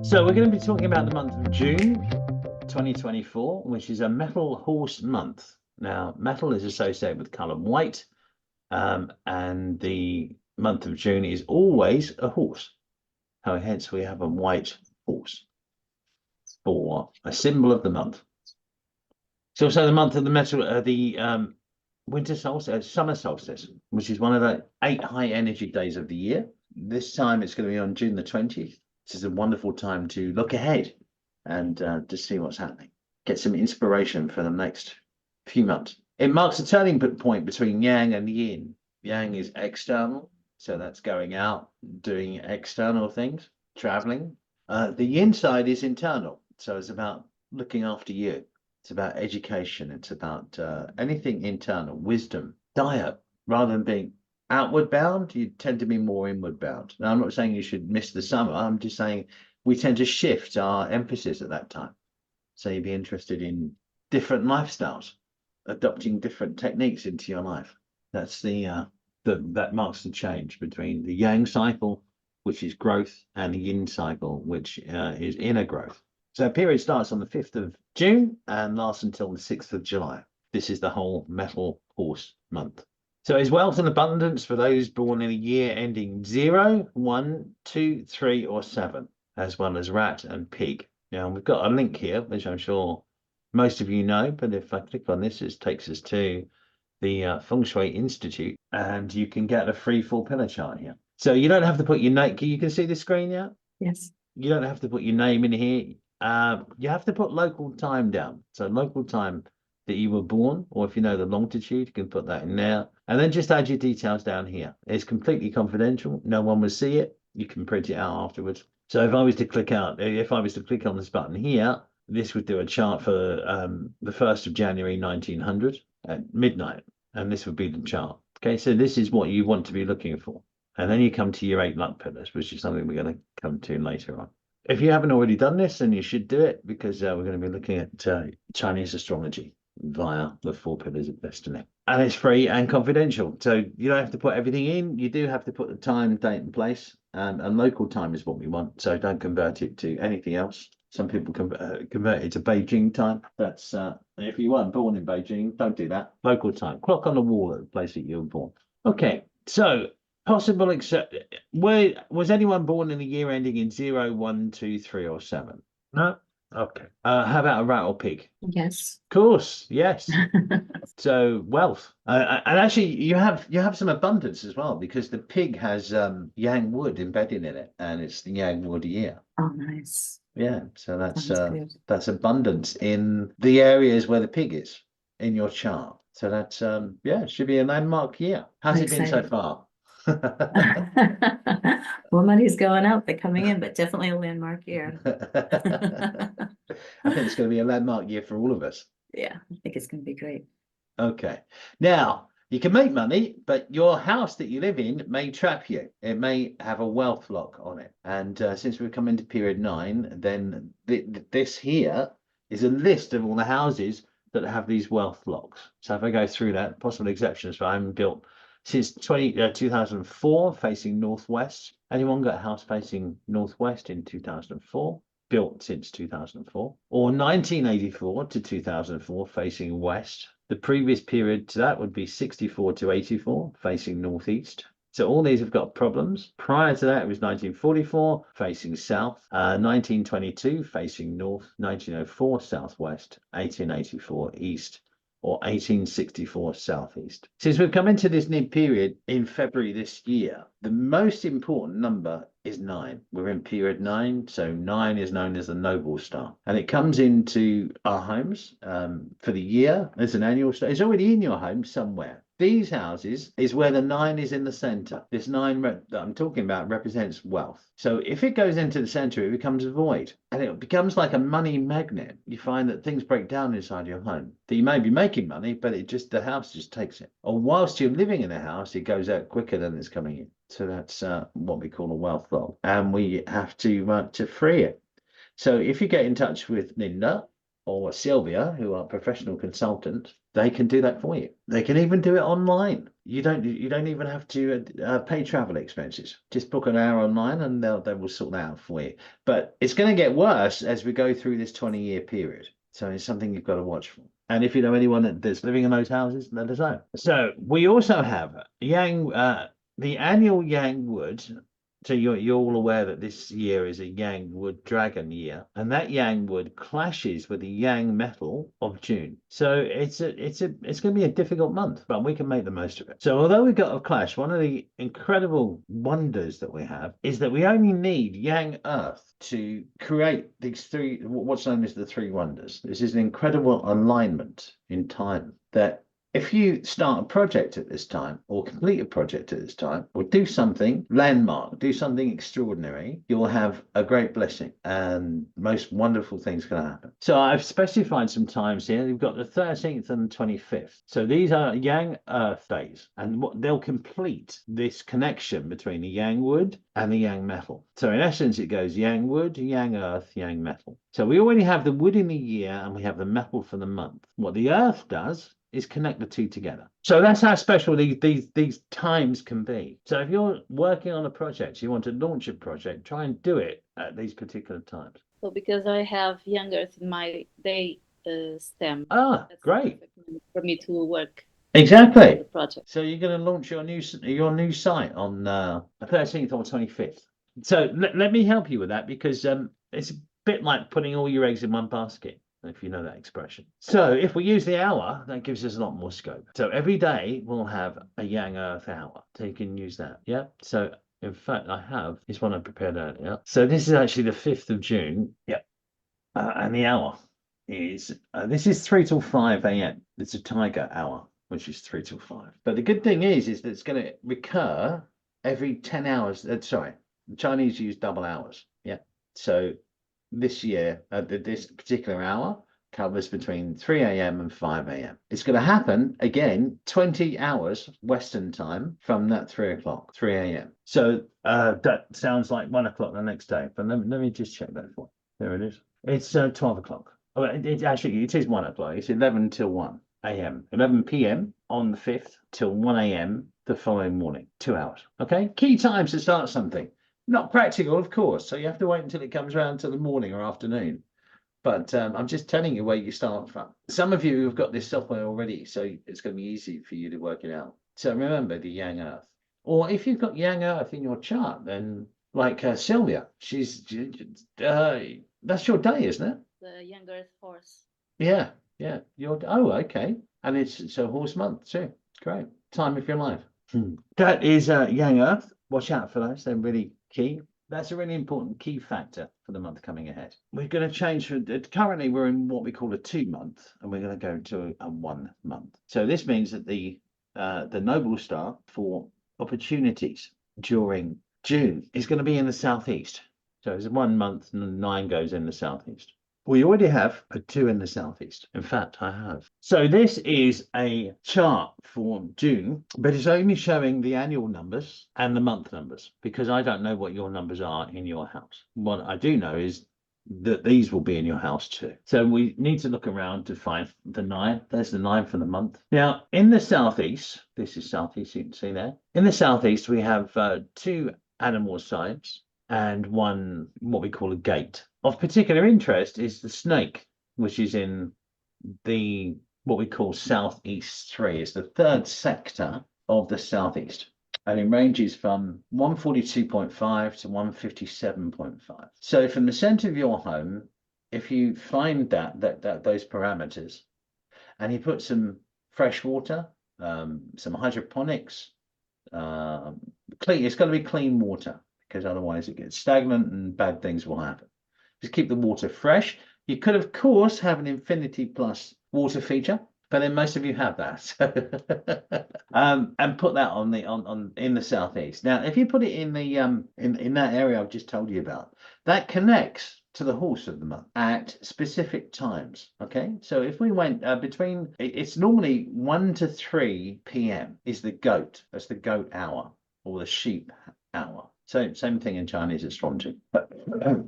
So we're going to be talking about the month of June 2024, which is a metal horse month. Now, metal is associated with color white, and the month of June is always a horse. So hence we have a white horse for a symbol of the month. It's also the month of the winter solstice, summer solstice, which is one of the 8 high energy days of the year. This time it's going to be on June the 20th. This is a wonderful time to look ahead and to see what's happening. Get some inspiration for the next few months. It marks a turning point between yang and yin. Yang is external, so that's going out, doing external things, traveling. The yin side is internal, so it's about looking after you. It's about education. It's about anything internal, wisdom, diet. Rather than being outward bound, you tend to be more inward bound. Now, I'm not saying you should miss the summer. I'm just saying we tend to shift our emphasis at that time. So you'd be interested in different lifestyles, adopting different techniques into your life. That's that marks the change between the yang cycle, which is growth, and the yin cycle, which is inner growth. So the period starts on the 5th of June and lasts until the 6th of July. This is the whole metal horse month. So it's wealth and abundance for those born in a year ending 0, 1, 2, 3, or 7, as well as rat and pig. Now, we've got a link here, which I'm sure most of you know, but if I click on this, it takes us to the Feng Shui Institute, and you can get a free 4-pillar chart here. So you don't have to put your name. You can see the screen now? Yes. You don't have to put your name in here. You have to put local time down. So local time that you were born, or if you know the longitude, you can put that in there. And then just add your details down here. It's completely confidential. No one will see it. You can print it out afterwards. So if I was to click on this button here, this would do a chart for the 1st of January 1900 at midnight. And this would be the chart. Okay, so this is what you want to be looking for. And then you come to your 8 luck pillars, which is something we're going to come to later on. If you haven't already done this, then you should do it, because we're going to be looking at Chinese astrology via the 4 pillars of destiny. And it's free and confidential. So you don't have to put everything in. You do have to put the time, date, and place. And local time is what we want. So don't convert it to anything else. Some people convert it to Beijing time. That's if you weren't born in Beijing, don't do that. Local time. Clock on the wall at the place that you were born. Okay, so possible was anyone born in a year ending in 0, 1, 2, 3, or 7? No? Okay. How about a rat or pig? Yes. Of course, yes. So wealth. And actually you have some abundance as well, because the pig has yang wood embedded in it, and it's the yang wood year. Oh, nice. Yeah, so that's abundance in the areas where the pig is in your chart. So that's it should be a landmark year. How's it been so far? Well, money's going out, they're coming in, but definitely a landmark year. I think it's going to be a landmark year for all of us. Yeah, I think it's going to be great. Okay. Now, you can make money, but your house that you live in may trap you. It may have a wealth lock on it. And since we've come into period 9, then this here is a list of all the houses that have these wealth locks. So if I go through that, possible exceptions for home built since 2004, facing northwest. Anyone got a house facing northwest in 2004? Built since 2004, or 1984 to 2004, facing west. The previous period to that would be 64 to 84, facing northeast. So all these have got problems. Prior to that, it was 1944, facing south, 1922, facing north, 1904, southwest, 1884, east, or 1864 southeast. Since we've come into this new period in February this year, the most important number is 9. We're in period 9, so 9 is known as the noble star, and it comes into our homes for the year as an annual star. It's already in your home somewhere. These houses is where the 9 is in the center. This 9 that I'm talking about represents wealth. So if it goes into the center, it becomes void, and it becomes like a money magnet. You find that things break down inside your home. That you may be making money, but the house just takes it. Or whilst you're living in a house, it goes out quicker than it's coming in. So that's what we call a wealth lock, and we have to free it. So if you get in touch with Linda, or Sylvia, who are professional consultants, they can do that for you. They can even do it online. You don't even have to pay travel expenses. Just book an hour online, and they will sort that out for you. But it's going to get worse as we go through this 20-year period. So it's something you've got to watch for. And if you know anyone that's living in those houses, let us know. So we also have the annual Yang Wood. So you're all aware that this year is a Yang Wood Dragon year, and that Yang Wood clashes with the Yang metal of June. So it's going to be a difficult month, but we can make the most of it. So although we've got a clash, one of the incredible wonders that we have is that we only need Yang Earth to create these three, what's known as the three wonders. This is an incredible alignment in time that if you start a project at this time, or complete a project at this time, or do something landmark, do something extraordinary, you'll have a great blessing and most wonderful things can happen. So I've specified some times here. We've got the 13th and the 25th. So these are Yang Earth days, and they'll complete this connection between the Yang Wood and the Yang Metal. So in essence, it goes Yang Wood, Yang Earth, Yang Metal. So we already have the wood in the year and we have the metal for the month. What the Earth does is connect the two together. So that's how special these times can be. So if you're working on a project, you want to launch a project, try and do it at these particular times. So because I have Young Earth in my day stem. Ah, that's great. for me to work. Exactly. The project. So you're going to launch your new site on the 13th or 25th. So let me help you with that, because it's a bit like putting all your eggs in one basket, if you know that expression. So if we use the hour, that gives us a lot more scope. So every day we'll have a Yang Earth hour. So you can use that. Yeah. So in fact, I have this one I prepared earlier. So this is actually the 5th of June. Yeah. And the hour is this is 3 till 5 a.m. It's a tiger hour, which is 3 till 5. But the good thing is that it's going to recur every 10 hours. Sorry, the Chinese use double hours. Yeah. So this year, this particular hour covers between 3 a.m. and 5 a.m. It's going to happen again 20 hours Western time from that 3 a.m. So that sounds like 1 o'clock the next day. But let me just check that for you. There it is. It's 12 o'clock. Oh, actually, it is 1 o'clock. It's 11 till 1 a.m. 11 p.m. on the 5th till 1 a.m. the following morning. 2 hours. Okay. Key times to start something. Not practical, of course. So you have to wait until it comes around to the morning or afternoon. But I'm just telling you where you start from. Some of you have got this software already, so it's going to be easy for you to work it out. So remember the Yang Earth. Or if you've got Yang Earth in your chart, then like Sylvia, that's your day, isn't it? The Young Earth horse. Yeah. Okay. And it's a horse month too. Great. Time of your life. That is Yang Earth. Watch out for those. They're really key. That's a really important key factor for the month coming ahead. We're going to change currently we're in what we call a 2-month, and we're going to go to a 1 month. So this means that the noble star for opportunities during June is going to be in the southeast. So it's 1 month and 9 goes in the southeast. We already have a 2 in the southeast. In fact, I have. So this is a chart for June, but it's only showing the annual numbers and the month numbers, because I don't know what your numbers are in your house. What I do know is that these will be in your house too. So we need to look around to find the 9. There's the 9 for the month. Now, in the southeast, this is southeast, you can see there. In the southeast, we have 2 animal signs and 1 what we call a gate. Of particular interest is the snake, which is in the what we call Southeast 3. It's the 3rd sector of the Southeast, and it ranges from 142.5 to 157.5. So from the center of your home, if you find that those parameters, and you put some fresh water, some hydroponics, it's got to be clean water, because otherwise it gets stagnant and bad things will happen. Just keep the water fresh. You could, of course, have an Infinity Plus water feature, but then most of you have that. And put that on in the southeast. Now, if you put it in the in that area I've just told you about, that connects to the horse of the month at specific times. Okay, so if we went between, it's normally 1 to 3 p.m. is the goat. That's the goat hour or the sheep hour. So same thing in Chinese astrology. But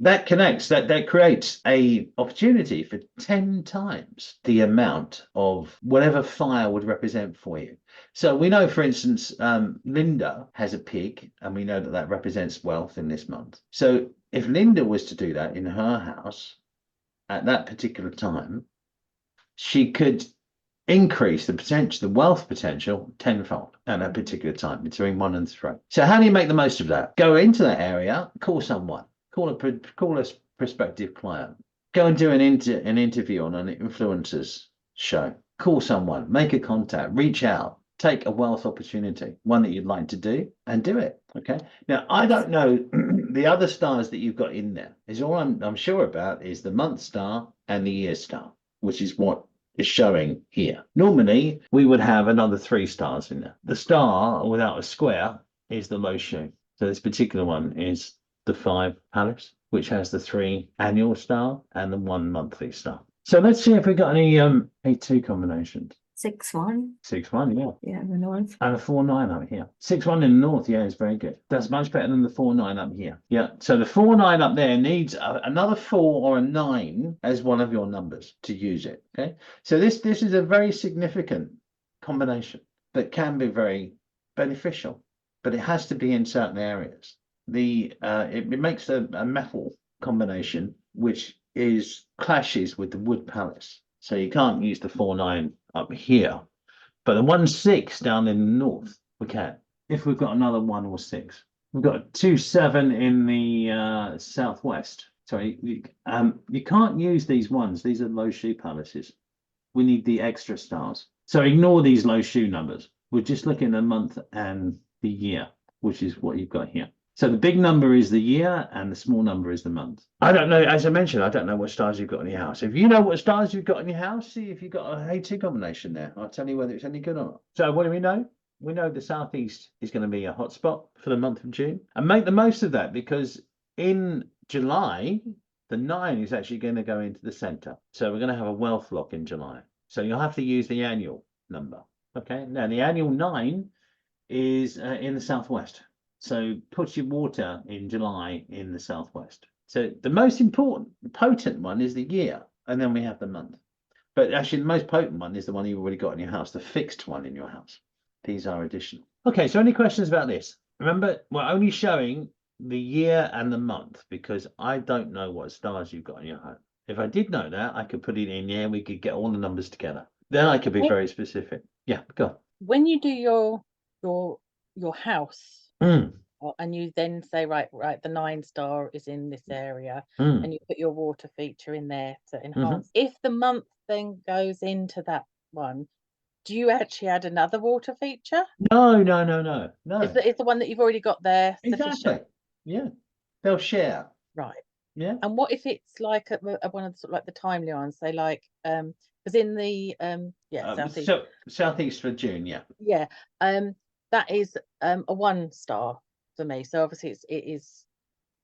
that connects, that creates a opportunity for 10 times the amount of whatever fire would represent for you. So we know, for instance, Linda has a pig, and we know that that represents wealth in this month. So if Linda was to do that in her house at that particular time, she could increase the potential, the wealth potential tenfold at that particular time between 1 and 3. So how do you make the most of that? Go into that area, call someone, call a prospective client, go and do an interview on an influencers show, call someone, make a contact, reach out, take a wealth opportunity, one that you'd like to do, and do it. Okay. Now I don't know the other stars that you've got in there. Is all I'm sure about is the month star and the year star, which is what is showing here. Normally, we would have another 3 stars in there. The star without a square is the low shoe. So this particular one is the 5 palace, which has the 3 annual star and the 1 monthly star. So let's see if we've got any 8-2 combinations. 6-1. 6-1, yeah. Yeah, in the north. And a 4-9 up here. 6-1 in the north, yeah, is very good. That's much better than the 4-9 up here. Yeah. So the 4-9 up there needs another 4 or a 9 as one of your numbers to use it. Okay. So this is a very significant combination that can be very beneficial, but it has to be in certain areas. It makes a metal combination which clashes with the wood palace. So you can't use the 4-9 up here. But the 1-6 down in the north, we can. If we've got another 1 or 6, we've got a 2-7 in the southwest. Sorry, you can't use these ones. These are low shoe palaces. We need the extra stars. So ignore these low shoe numbers. We're just looking at the month and the year, which is what you've got here. So the big number is the year and the small number is the month. I don't know, as I mentioned, I don't know what stars you've got in your house. If you know what stars you've got in your house, see if you've got a A2 combination there. I'll tell you whether it's any good or not. So what do we know? We know the southeast is going to be a hotspot for the month of June. And make the most of that, because in July, the 9 is actually going to go into the center. So we're going to have a wealth lock in July. So you'll have to use the annual number. Okay, now the annual 9 is in the southwest. So put your water in July in the southwest. So the most important, potent one is the year, and then we have the month. But actually, the most potent one is the one you've already got in your house, the fixed one in your house. These are additional. Okay, so any questions about this? Remember, we're only showing the year and the month because I don't know what stars you've got in your home. If I did know that, I could put it in here. We could get all the numbers together. Then I could be very specific. Yeah, go on. When you do your house, and you then say, right, the 9 star is in this area, and you put your water feature in there to enhance. If the month then goes into that one, do you actually add another water feature? No. It's the one that you've already got there sufficient? Exactly. Yeah, they'll share. Right. Yeah. And what if it's like one of the, sort of like the timely ones, say like because in the southeast. So southeast for June, yeah. Yeah. That is a 1 star for me. So obviously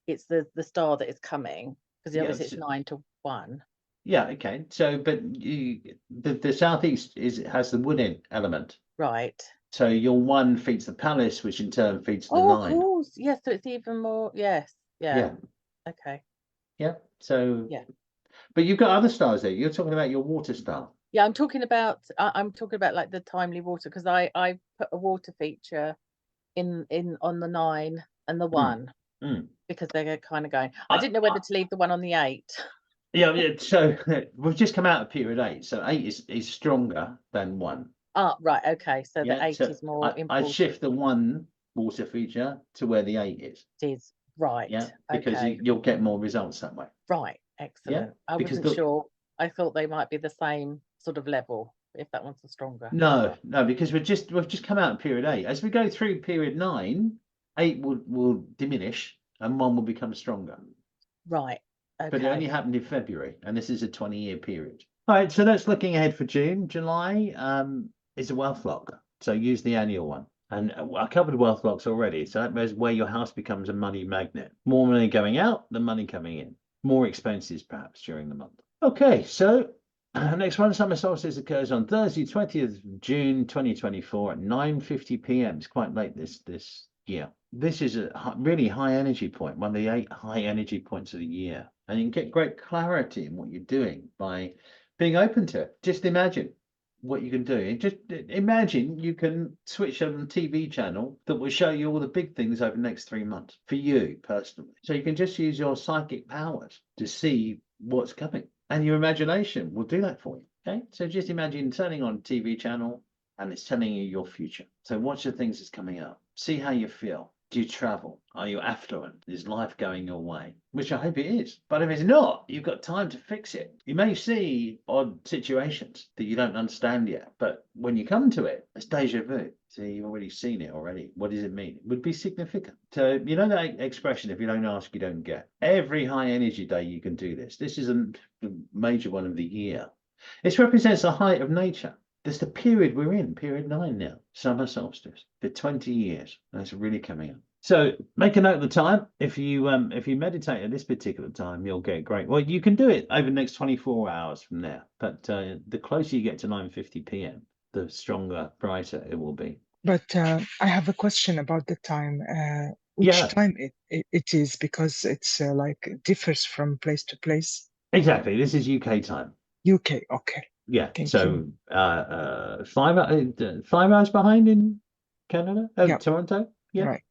it's the star that is coming, because obviously it's 9 to 1. Yeah, okay. So but the southeast has the wood element. Right. So your 1 feeds the palace, which in turn feeds the 9. Oh, of course. Yes, so it's even more. Yes. Yeah. Okay. Yeah. So yeah. But you've got other stars there. You're talking about your water star. Yeah, I'm talking about like the timely water, because I put a water feature in on the 9 and the 1 because they're kind of going. I didn't know whether to leave the 1 on the 8. Yeah. So we've just come out of period 8. So 8 is stronger than 1. Ah, right. Okay. So the 8 is more important. I shift the 1 water feature to where the 8 is. It is. Right. Yeah. Because you'll get more results that way. Right. Excellent. Yeah, I wasn't sure. I thought they might be the same sort of level, if that one's the stronger. No, because we've just come out of period 8. As we go through period 9, 8 will diminish and 1 will become stronger. Right. Okay. But it only happened in February, and this is a 20-year period. All right, so that's looking ahead for June. July is a wealth lock, so use the annual one. And I covered wealth locks already, so that is where your house becomes a money magnet. More money going out than money coming in. More expenses perhaps during the month. Okay, so next one, Summer Solstice, occurs on Thursday, 20th of June 2024 at 9:50 p.m. It's quite late this year. this is a really high energy point, one of the 8 high energy points of the year. And you can get great clarity in what you're doing by being open to it. Just imagine what you can do. And just imagine you can switch on a TV channel that will show you all the big things over the next 3 months for you personally. So you can just use your psychic powers to see what's coming. And your imagination will do that for you. Okay. So just imagine turning on a TV channel and it's telling you your future. So watch the things that's coming up. See how you feel. Do you travel? Are you affluent? Is life going your way? Which I hope it is. But if it's not, you've got time to fix it. You may see odd situations that you don't understand yet, but when you come to it, it's deja vu. See, you've already seen it already. What does it mean? It would be significant. So you know that expression, if you don't ask, you don't get. Every high energy day you can do this. This is a major one of the year. This represents the height of nature. There's the period we're in, period 9 now, summer solstice, for 20 years. And it's really coming up. So make a note of the time. If you meditate at this particular time, you'll get great. Well, you can do it over the next 24 hours from there. But the closer you get to 9:50 p.m., the stronger, brighter it will be. But I have a question about the time. Which time it is, because it's like differs from place to place. Exactly. This is UK time. UK. Okay. Yeah. So 5 hours behind in Canada, Toronto. Yeah. Right.